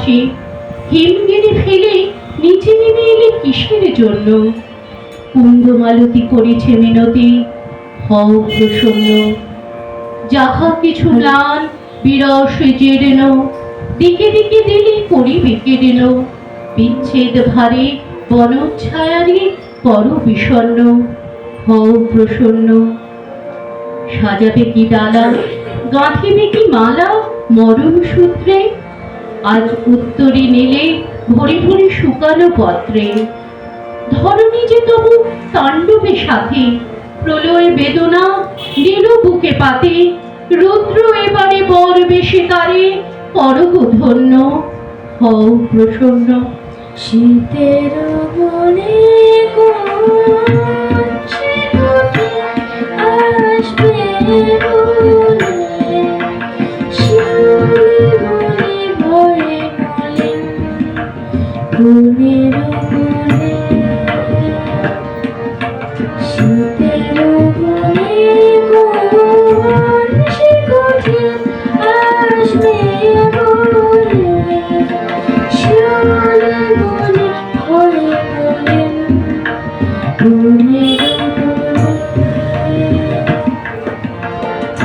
হাসে। হিমগিরি ফেলে নিচে নেমে এলে কিসের জন্য? কুন্দমালতী করেছে মিনতি, হও প্রসন্ন। যাহা কিছু ম্লান বিরসে জীর্ণ, দিকে দিকে দিলে করিবে কেড়েন। বিচ্ছেদ ভারে বনচ্ছায়ারে কর বিষণ্ণ, হও প্রসন্ন। সাজাবে কি ডালা, গাঁথিবে কি মালা মরণ সূত্রে? আজ উত্তরে নিলে ভরে ভরে শুকানো পত্রে। ধরণী যে তবু তাণ্ডবে সাথে, প্রলয় বেদনা দিল বুকে পাতে। রুদ্র এবারে বর বেশে তারে, করগ ধন্য, হও প্রসন্ন। শীতের বনে আসবে বলে, শিউলি বনে ভয়ে বলেন বনের বনে। শীতের বনে সে কঠিন আসবে বলে, শিউলি বনে ভয়ে বলেন বনের বনে।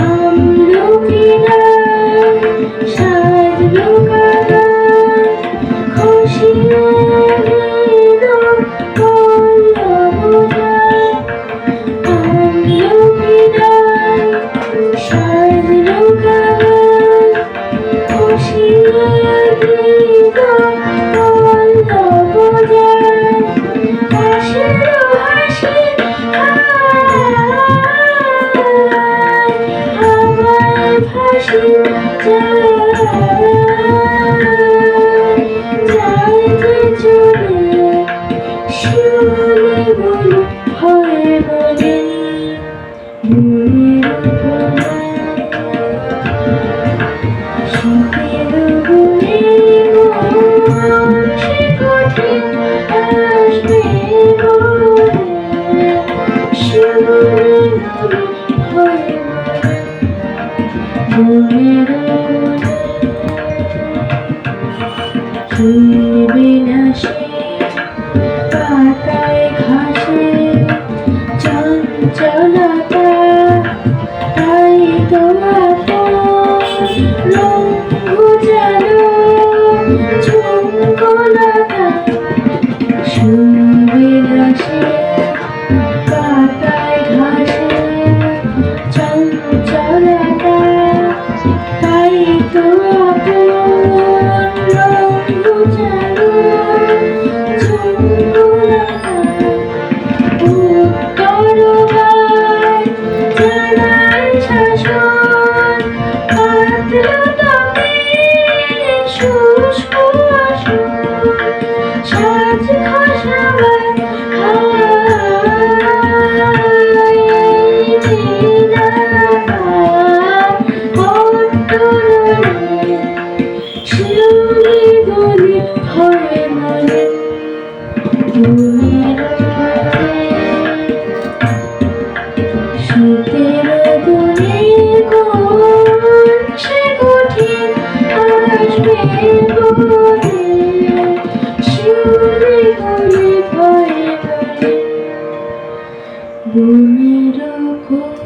আমলকিরা সাজলো কাদায়, খসিয়ে গেল পল্লবজায়। আমলকিরা সাজলো কাদায়, খসিয়ে গেল পল্লবজায়। হাসিলো হাসি হাওয়ায় ভাসি যায় যে চলে, শিউলি বনে ভয়ে বলেন বনের বনে। শীতের বনে সে কঠিন আসবে বলে, শিউলি বনে ভয়ে বলেন বনের বনে। চলবে না সে পাতায় ঘাসে চঞ্চলতা, তাই তো রঙ ঘুচালো ঝুমকোলতা। শুনবে না সে পাতায় ঘাসে চঞ্চলতা, তাই তো রঙ ঘুচালো ঝুমকোলতা। উত্তরবার জানায় শাসন, কাঁদলো তবে শুষ্ক আসন। সাজ খসাবার শিউলি বনে ভয়ে বলেন বনের বনে। শীতের বনে সে কঠিন আসবে বলে, শিউলি বনে ভয়ে বলেন বনের বনে।